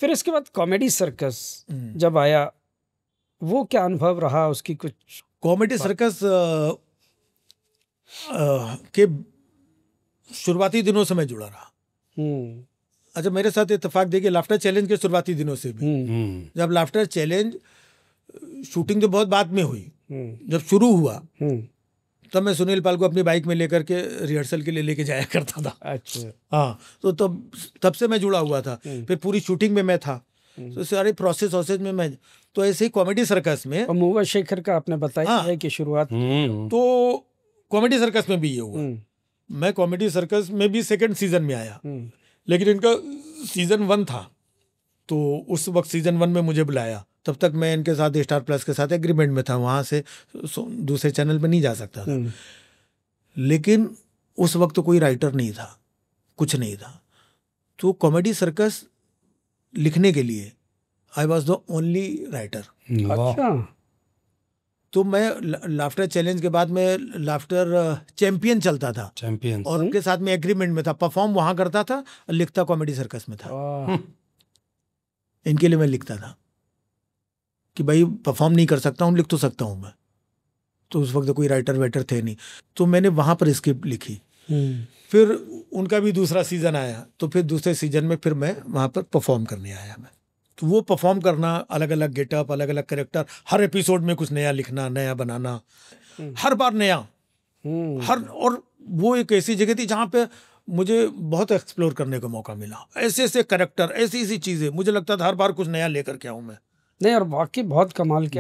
फिर इसके बाद कॉमेडी सर्कस जब आया, वो क्या अनुभव रहा उसकी? कुछ कॉमेडी सर्कस के शुरुआती दिनों से मैं जुड़ा रहा। अच्छा, मेरे साथ इत्तेफाक देखिए, लाफ्टर चैलेंज के शुरुआती दिनों से भी, जब लाफ्टर चैलेंज शूटिंग तो बहुत बाद में हुई, जब शुरू हुआ तब मैं सुनील पाल को अपनी बाइक में लेकर के रिहर्सल के लिए लेके जाया करता था। अच्छा। हाँ, तो तब से मैं जुड़ा हुआ था। फिर पूरी शूटिंग में मैं था, तो सारे प्रोसेस में मैं, तो ऐसे ही कॉमेडी सर्कस में मुवा शेखर का आपने बताया है कि शुरुआत, तो कॉमेडी सर्कस में भी ये हुआ। मैं कॉमेडी सर्कस में भी सेकंड सीजन में आया, लेकिन इनका सीजन 1 था, तो उस वक्त सीजन 1 में मुझे बुलाया। तब तक मैं इनके साथ स्टार प्लस के साथ एग्रीमेंट में था, वहाँ से दूसरे चैनल पे नहीं जा सकता था। लेकिन उस वक्त तो कोई राइटर नहीं था, कुछ नहीं था। तो कॉमेडी सर्कस लिखने के लिए I was the only writer. अच्छा। तो मैं लाफ्टर चैलेंज के बाद में लाफ्टर चैंपियन चलता था, चैंपियन, और उनके साथ में एग्रीमेंट में था, परफॉर्म वहाँ करता था, लिखता कॉमेडी सर्कस में था। इनके लिए मैं लिखता था कि भाई परफॉर्म नहीं कर सकता हूँ, लिख तो सकता हूँ मैं। तो उस वक्त कोई राइटर वेटर थे नहीं, तो मैंने वहाँ पर स्क्रिप्ट लिखी। फिर उनका भी दूसरा सीजन आया, तो फिर दूसरे सीजन में फिर मैं वहाँ पर परफॉर्म करने आया। मैं तो वो परफॉर्म करना, अलग अलग गेटअप, अलग अलग कैरेक्टर, हर एपिसोड में कुछ नया लिखना, नया बनाना, हर बार नया, और वो एक ऐसी जगह थी जहाँ पे मुझे बहुत एक्सप्लोर करने का मौका मिला। ऐसे ऐसे कैरेक्टर, ऐसी ऐसी चीजें, मुझे लगता था हर बार कुछ नया लेकर के आऊँ मैं। नहीं, और वाकई बहुत कमाल के,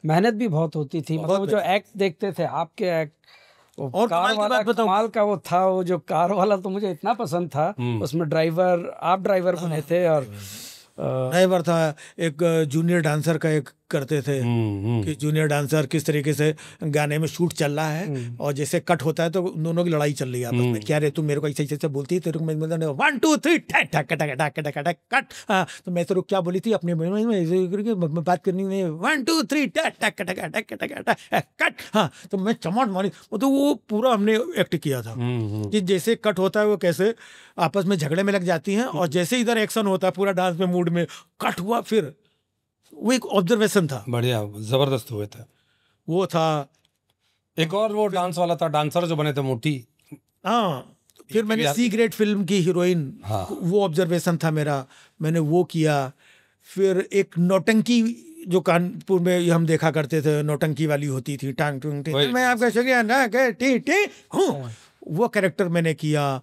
मेहनत भी बहुत होती थी। मतलब वो जो एक्ट देखते थे आपके एक्ट, और कार वाला कमाल का वो था, वो जो कार वाला तो मुझे इतना पसंद था। उसमें ड्राइवर, आप ड्राइवर बने थे, और ड्राइवर था, एक जूनियर डांसर का एक करते थे कि जूनियर डांसर किस तरीके से गाने में शूट चल रहा है, और जैसे कट होता है तो दोनों की लड़ाई चल रही है आपस में, क्या रे तू मेरे को ऐसे ऐसे बोलती है, तेरे को मैं 1 2 3 कट, तो मैं तेरे को क्या बोली थी अपने में बात करनी है, 1 2 3 कट। हाँ, तो मैं चमाट मारी, तो वो पूरा हमने एक्ट किया था कि जैसे कट होता है वो कैसे आपस में झगड़े में लग जाती हैं, और जैसे इधर एक्शन होता है पूरा डांस में मूड में कट हुआ, फिर वो एक ऑब्जर्वेशन था। बढ़िया, जबरदस्त हुए थे। वो था एक और वो डांस वाला था, डांसर जो बने थे मोटी। हाँ, फिर मैंने सी ग्रेट फिल्म की हीरोइन, हाँ, वो ऑब्जर्वेशन था मेरा, मैंने वो किया। फिर एक नौटंकी जो कानपुर में हम देखा करते थे, नौटंकी वाली होती थी, टांग टूंग मैं आपका शुक्रिया ना टी हूँ, वो कैरेक्टर मैंने किया।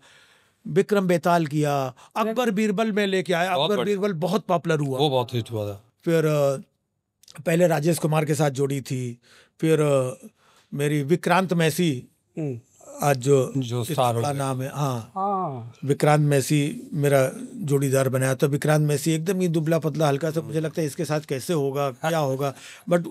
विक्रम बेताल किया, अकबर बीरबल में लेके आया, अकबर बीरबल बहुत पॉपुलर हुआ, वो बहुत हिट हुआ था। फिर पहले राजेश कुमार के साथ जोड़ी थी, फिर मेरी विक्रांत मैसी, आज जो स्टार का नाम है, हाँ, विक्रांत मैसी मेरा जोड़ीदार बनाया। तो विक्रांत मैसी एकदम ही दुबला पतला हल्का सा, मुझे लगता है इसके साथ कैसे होगा, क्या होगा, बट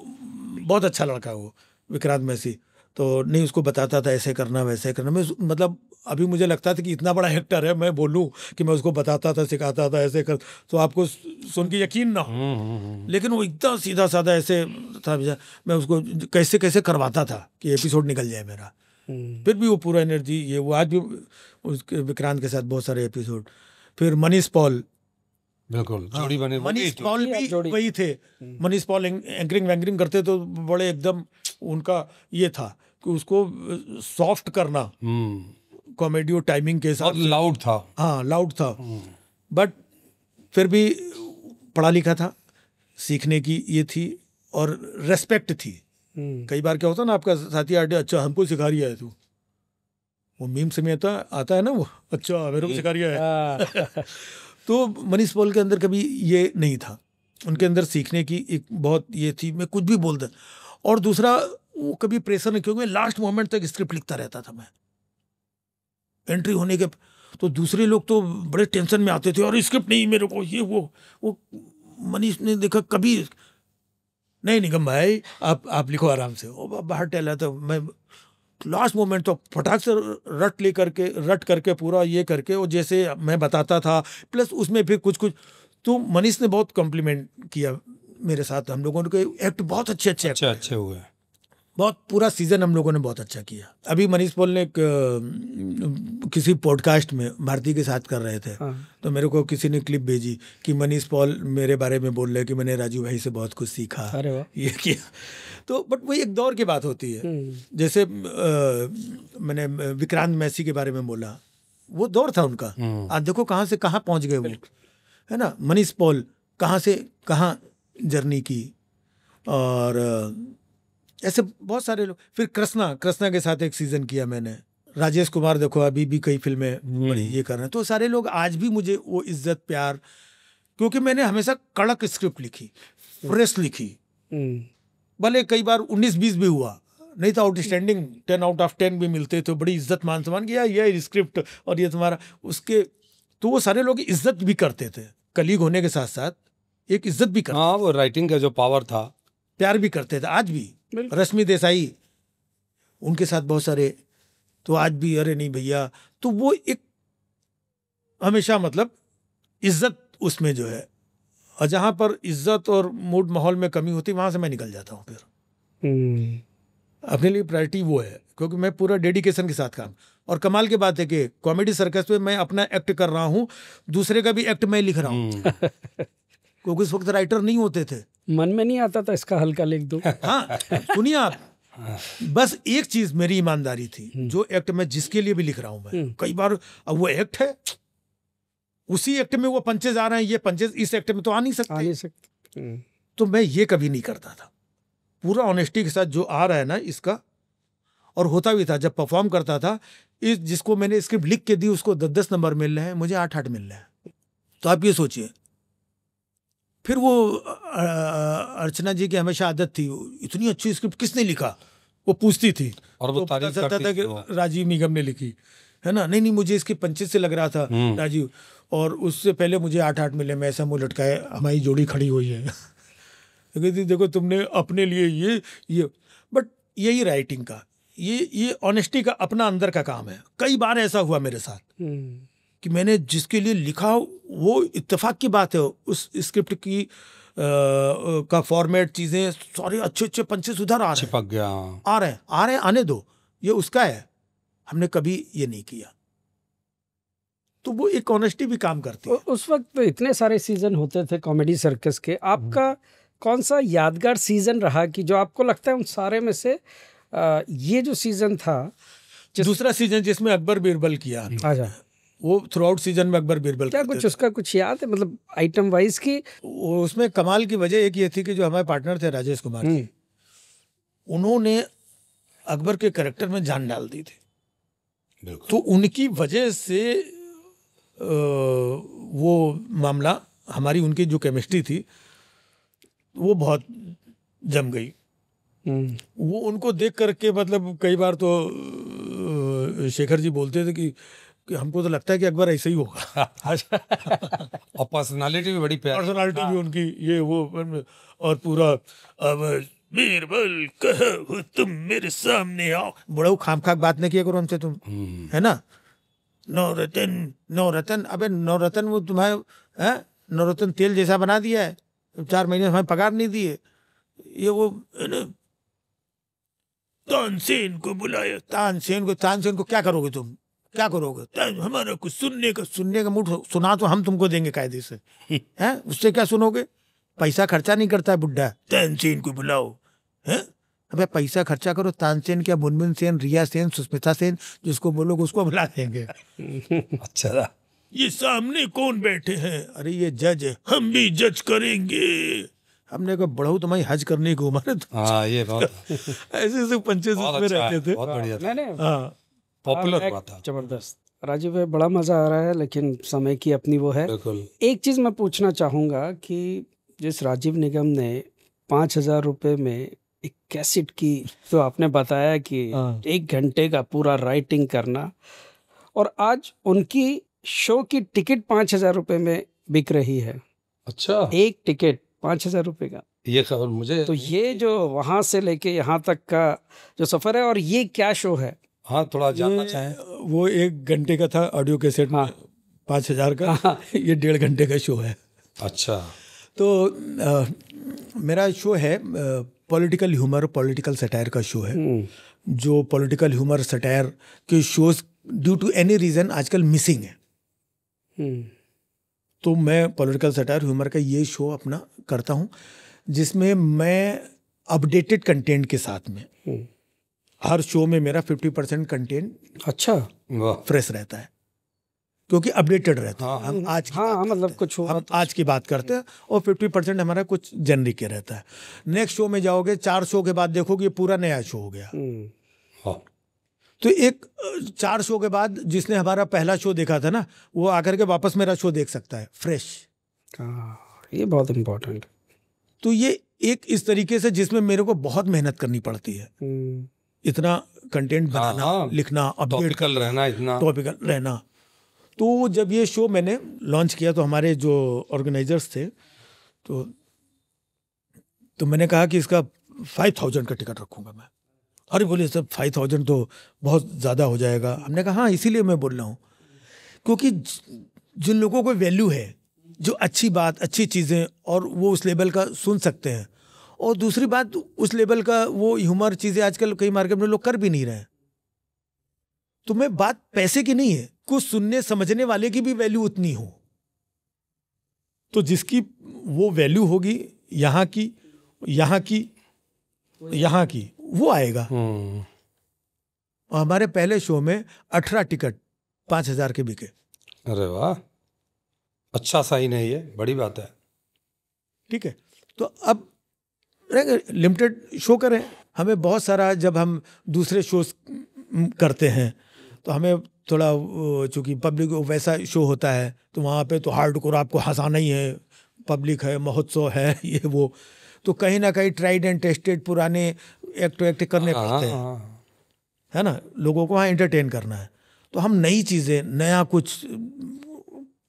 बहुत अच्छा लड़का है वो विक्रांत मैसी। तो नहीं, उसको बताता था ऐसे करना वैसे करना। मैं मतलब अभी मुझे लगता था कि इतना बड़ा एक्टर है, मैं बोलूं कि मैं उसको बताता था, सिखाता था ऐसे कर, तो आपको सुन के यकीन ना हो, लेकिन वो इतना सीधा साधा ऐसे था, मैं उसको कैसे कैसे करवाता था कि एपिसोड निकल जाए मेरा। फिर भी वो पूरा एनर्जी, ये वो आज भी उसके विक्रांत के साथ बहुत सारे एपिसोड। फिर मनीष पॉल, बिल्कुल जोड़ी बने, मनीष पॉल भी वही थे। मनीष पॉल एंकरिंग वैंकरिंग करते तो बड़े एकदम, उनका ये था कि उसको सॉफ्ट करना, कॉमेडी टाइमिंग के साथ, लाउड था, हाँ लाउड था, बट फिर भी पढ़ा लिखा था, सीखने की ये थी और रेस्पेक्ट थी। कई बार क्या होता है ना, आपका साथी आर्टिस्ट, अच्छा हमको सिखा रही है तू, वो मीम से में आता है ना वो, अच्छा मेरे को सिखा रही है। तो मनीष पॉल के अंदर कभी ये नहीं था, उनके अंदर सीखने की एक बहुत ये थी, मैं कुछ भी बोलता। और दूसरा, वो कभी प्रेशर नहीं, क्योंकि लास्ट मोमेंट तक स्क्रिप्ट लिखता रहता था मैं, एंट्री होने के। तो दूसरे लोग तो बड़े टेंशन में आते थे, और स्क्रिप्ट नहीं मेरे को, ये वो मनीष ने देखा कभी नहीं, निगम भाई आप लिखो आराम से। वो बाहर टहला था, मैं लास्ट मोमेंट तो फटाक से रट करके पूरा ये करके, वो जैसे मैं बताता था, प्लस उसमें फिर कुछ तो मनीष ने बहुत कॉम्प्लीमेंट किया मेरे साथ, हम लोगों के एक्ट बहुत अच्छे हुए। बहुत पूरा सीजन हम लोगों ने बहुत अच्छा किया। अभी मनीष पॉल ने किसी पॉडकास्ट में भारती के साथ कर रहे थे, तो मेरे को किसी ने क्लिप भेजी कि मनीष पॉल मेरे बारे में बोल रहे कि मैंने राजू भाई से बहुत कुछ सीखा, ये किया। तो बट वही एक दौर की बात होती है। जैसे मैंने विक्रांत मैसी के बारे में बोला, वो दौर था उनका। आज देखो कहाँ से कहाँ पहुँच गए वो, है ना। मनीष पॉल कहाँ से कहाँ जर्नी की, और ऐसे बहुत सारे लोग। फिर कृष्णा के साथ एक सीजन किया मैंने। राजेश कुमार देखो अभी भी कई फिल्में बड़ी ये कर रहे हैं। तो सारे लोग आज भी मुझे वो इज्जत प्यार, क्योंकि मैंने हमेशा कड़क स्क्रिप्ट लिखी, फ्रेश लिखी। भले कई बार 19-20 भी हुआ, नहीं तो आउटस्टैंडिंग 10 आउट ऑफ 10 भी मिलते थे, बड़ी इज्जत मान सम्मान किया ये स्क्रिप्ट और ये तुम्हारा उसके। तो वो सारे लोग इज्जत भी करते थे, कलीग होने के साथ साथ एक इज्जत भी करते। हाँ, वो राइटिंग का जो पावर था, प्यार भी करते थे। आज भी रश्मि देसाई, उनके साथ बहुत सारे, तो आज भी अरे नहीं भैया। तो वो एक हमेशा मतलब इज्जत उसमें जो है, और जहाँ पर इज्जत और मूड माहौल में कमी होती वहां से मैं निकल जाता हूँ। फिर अपने लिए प्रायोरिटी वो है, क्योंकि मैं पूरा डेडिकेशन के साथ काम। और कमाल की बात है कि कॉमेडी सर्कस में मैं अपना एक्ट कर रहा हूँ, दूसरे का भी एक्ट मैं लिख रहा हूँ। क्योंकि उस वक्त राइटर नहीं होते थे, मन में नहीं आता था इसका हल्का लिख दो। हाँ सुनिए आप, बस एक चीज मेरी ईमानदारी थी, जो एक्ट मैं जिसके लिए भी लिख रहा हूं मैं, कई बार अब वो एक्ट है, उसी एक्ट में वो पंचेज आ रहे हैं, ये पंचेज इस एक्ट में तो आ नहीं सकते। तो मैं ये कभी नहीं करता था, पूरा ऑनेस्टी के साथ जो आ रहा है ना इसका। और होता भी था, जब परफॉर्म करता था, इस जिसको मैंने स्क्रिप्ट लिख के दी उसको 10-10 नंबर मिल रहे हैं, मुझे 8-8 मिल रहे हैं। तो आप ये सोचिए। फिर वो अर्चना जी की हमेशा आदत थी, इतनी अच्छी स्क्रिप्ट किसने लिखा, वो पूछती थी, और वो तो पता चलता था कि राजीव निगम ने लिखी है ना। नहीं मुझे इसके पंचे से लग रहा था राजीव, और उससे पहले मुझे 8-8 मिले। मैं ऐसा मुंह लटकाए, हमारी जोड़ी खड़ी हुई है। देखो तुमने अपने लिए ये बट यही राइटिंग का, ये ऑनेस्टी का अपना अंदर का काम है। कई बार ऐसा हुआ मेरे साथ कि मैंने जिसके लिए लिखा, वो इत्तेफाक की बात है, उस स्क्रिप्ट की का फॉर्मेट, चीजें सारे अच्छे पंचेस उधर आ रहे हैं, आ रहे हैं, आने दो, ये उसका है। हमने कभी ये नहीं किया। तो वो एक ऑनेस्टी भी काम करती है। उस वक्त तो इतने सारे सीजन होते थे कॉमेडी सर्कस के, आपका कौन सा यादगार सीजन रहा कि जो आपको लगता है उन सारे में से ये जो सीजन था, दूसरा सीजन जिसमें अकबर बीरबल किया, अच्छा, वो थ्रू आउट सीजन में अकबर बीरबल, क्या कुछ उसका कुछ याद है, मतलब आइटम वाइज की? उसमें कमाल की वजह एक ये थी कि जो हमारे पार्टनर थे राजेश कुमार जी, उन्होंने अकबर के कैरेक्टर में जान डाल दी थी। तो उनकी वजह से वो मामला, हमारी उनकी जो केमिस्ट्री थी वो बहुत जम गई। वो उनको देख करके, मतलब कई बार तो शेखर जी बोलते थे कि हमको तो लगता है कि अकबर ऐसे ही होगा। और पर्सनालिटी भी बड़ी प्यारी, पर्सनालिटी भी उनकी ये वो, और पूरा अब बीरबल कहो तुम मेरे सामने आओ, बड़ा खाम-खाक बात नहीं किया करो हमसे तुम, है ना। नौरतन, अबे नौरतन वो तुम्हारे नौरतन तेल जैसा बना दिया है, 4 महीने हमें पगार नहीं दिए, ये वो तानसेन को बुलाया। तानसेन को क्या करोगे तुम, क्या करोगे? हमारा कुछ सुनने का मूड, सुना तो हम तुमको देंगे कायदे से, हैं? उससे क्या सुनोगे? पैसा खर्चा नहीं करता है बुड्ढा, तानसेन को बुलाओ, हैं? अबे पैसा खर्चा करो, तानसेन क्या, मुनमुन सेन, रिया सेन, सुष्मिता सेन, जिसको बोलोगे उसको बुला देंगे। अच्छा, ये सामने कौन बैठे हैं? अरे ये जज है, हम भी जज करेंगे। हमने कहा बढ़ो तुम्हारी हज करने की उम्र है। हाँ, ये बहुत ऐसे पंचेस में रहते थे, बहुत बढ़िया था। नहीं, पॉपुलर हुआ था, जबरदस्त। राजीव भाई, बड़ा मजा आ रहा है, लेकिन समय की अपनी वो है। एक चीज मैं पूछना चाहूंगा कि जिस राजीव निगम ने 5,000 रुपए में एक कैसेट की, तो आपने बताया कि 1 घंटे का पूरा राइटिंग करना, और आज उनकी शो की टिकट 5,000 रुपए में बिक रही है। अच्छा, एक टिकट 5,000 रुपए का, ये खबर मुझे, तो ये जो वहां से लेके यहाँ तक का जो सफर है, और ये क्या शो है? हाँ, थोड़ा जानना चाहें। वो 1 घंटे का था ऑडियो कैसेट, 5,000 का। ये 1.5 घंटे का शो है। अच्छा, तो मेरा शो है पॉलिटिकल ह्यूमर, पॉलिटिकल सटायर का शो है। जो पॉलिटिकल ह्यूमर सटायर के shows due to any reason आजकल मिसिंग है। तो मैं पॉलिटिकल सटायर ह्यूमर का ये शो अपना करता हूँ, जिसमें मैं अपडेटेड कंटेंट के साथ में हर शो में मेरा 50% कंटेंट अच्छा फ्रेश रहता है, क्योंकि अपडेटेड रहता है। हम आज की हाँ मतलब कुछ हम आज की बात करते हैं और 50% हमारा कुछ जेनरिक के रहता है। नेक्स्ट शो में जाओगे, 4 शो के बाद देखोगे पूरा नया शो हो गया। तो एक 4 शो के बाद जिसने हमारा पहला शो देखा था ना, वो आकर के वापस मेरा शो देख सकता है फ्रेश। ये बहुत इम्पोर्टेंट। तो ये एक इस तरीके से जिसमें मेरे को बहुत मेहनत करनी पड़ती है, इतना कंटेंट बनाना, लिखना, अपडेट टॉपिकल रहना, इतना टॉपिकल रहना। तो जब ये शो मैंने लॉन्च किया तो हमारे जो ऑर्गेनाइजर्स थे, तो मैंने कहा कि इसका 5000 का टिकट रखूंगा मैं। अरे बोले सर 5000 तो बहुत ज़्यादा हो जाएगा। हमने कहा हाँ, इसीलिए मैं बोल रहा हूँ, क्योंकि जिन लोगों को वैल्यू है, जो अच्छी बात, अच्छी चीज़ें, और वो उस लेवल का सुन सकते हैं। और दूसरी बात, उस लेवल का वो ह्यूमर चीज़ें आजकल कई मार्केट में लोग कर भी नहीं रहे हैं। तो मैं बात पैसे की नहीं है, कुछ सुनने समझने वाले की भी वैल्यू उतनी हो। तो जिसकी वो वैल्यू होगी यहाँ की वो आएगा। और हमारे पहले शो में 18 टिकट 5000 के बिके। अरे वाह, अच्छा साइन है, ये बड़ी बात है। ठीक है, तो अब लिमिटेड शो करें। हमें बहुत सारा, जब हम दूसरे शोज करते हैं तो हमें थोड़ा, चूंकि पब्लिक वैसा शो होता है तो वहाँ पे तो हार्डकोर आपको हंसाना ही है, पब्लिक है, महोत्सव है, ये वो, तो कहीं ना कहीं ट्राइड एंड टेस्टेड पुराने एक्ट करने पड़ते हैं, है ना। लोगों को वहाँ एंटरटेन करना है, तो हम नई चीज़ें, नया कुछ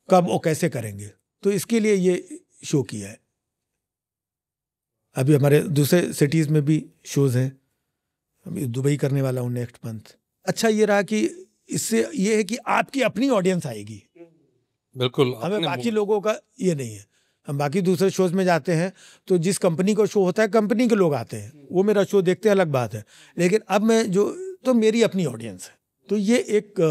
कब और कैसे करेंगे, तो इसके लिए ये शो किया है। अभी हमारे दूसरे सिटीज़ में भी शोज़ हैं। अभी दुबई करने वाला हूँ नेक्स्ट मंथ। अच्छा ये रहा कि इससे ये है कि आपकी अपनी ऑडियंस आएगी। बिल्कुल, हमें बाकी लोगों का ये नहीं है। हम बाकी दूसरे शोज में जाते हैं तो जिस कंपनी का शो होता है, कंपनी के लोग आते हैं, वो मेरा शो देखते हैं, अलग बात है। लेकिन अब मैं तो मेरी अपनी ऑडियंस है, तो ये एक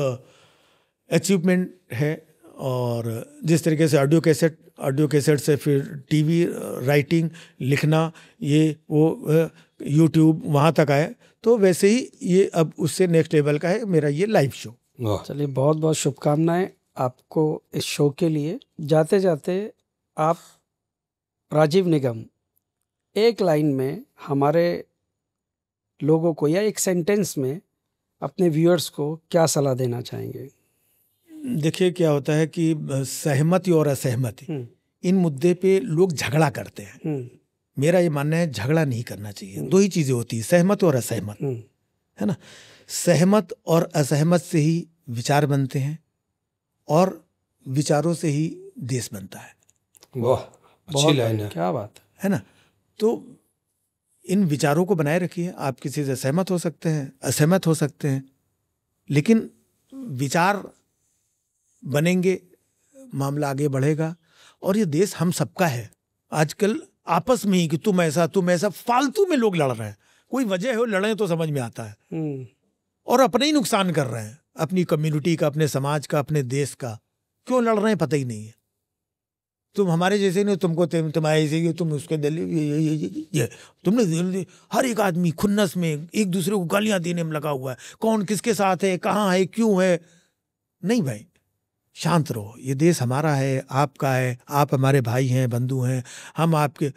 अचीवमेंट है। और जिस तरीके से ऑडियो कैसेट से फिर टीवी, राइटिंग, लिखना, ये वो यूट्यूब वहाँ तक आए, तो वैसे ही ये अब उससे नेक्स्ट लेवल का है मेरा ये लाइव शो। चलिए, बहुत बहुत शुभकामनाएं आपको इस शो के लिए। जाते जाते आप राजीव निगम, एक लाइन में हमारे लोगों को या एक सेंटेंस में अपने व्यूअर्स को क्या सलाह देना चाहेंगे? देखिए क्या होता है कि सहमति और असहमति, इन मुद्दे पे लोग झगड़ा करते हैं। मेरा ये मानना है झगड़ा नहीं करना चाहिए। 2 ही चीज़ें होती है, सहमत और असहमत, है ना। सहमत और असहमत से ही विचार बनते हैं और विचारों से ही देश बनता है। वाह, अच्छी लाइन है, क्या बात है ना। तो इन विचारों को बनाए रखिए। आप किसी से सहमत हो सकते हैं, असहमत हो सकते हैं, लेकिन विचार बनेंगे, मामला आगे बढ़ेगा। और ये देश हम सबका है। आजकल आपस में ही कि तुम ऐसा फालतू में लोग लड़ रहे हैं। कोई वजह हो लड़े तो समझ में आता है, और अपने ही नुकसान कर रहे हैं, अपनी कम्युनिटी का, अपने समाज का, अपने देश का। क्यों लड़ रहे हैं पता ही नहीं है। तुम हमारे जैसे नहीं, तुम्हारे जैसे, तुम उसके दिल ये तुमने, हर एक आदमी खुन्नस में एक दूसरे को गालियां देने में लगा हुआ है। कौन किसके साथ है, कहाँ है, क्यों है। नहीं भाई, शांत रहो। ये देश हमारा है, आपका है, आप हमारे भाई हैं, बंधु हैं, हम आपके,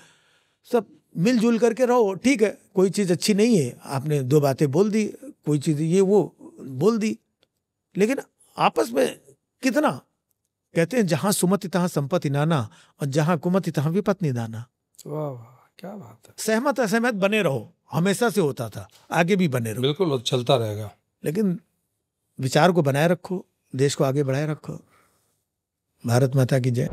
सब मिलजुल करके रहो। ठीक है, कोई चीज़ अच्छी नहीं है, आपने 2 बातें बोल दी, कोई चीज़ ये वो बोल दी, लेकिन आपस में कितना, कहते हैं जहां सुमति तहां संपत्ति नाना, और जहां कुमति तहां विपत्ति निदाना। वाह, क्या बात है। सहमत असहमत बने रहो, हमेशा से होता था, आगे भी बने रहो। बिल्कुल, चलता रहेगा, लेकिन विचार को बनाए रखो, देश को आगे बढ़ाए रखो। भारत माता की जय।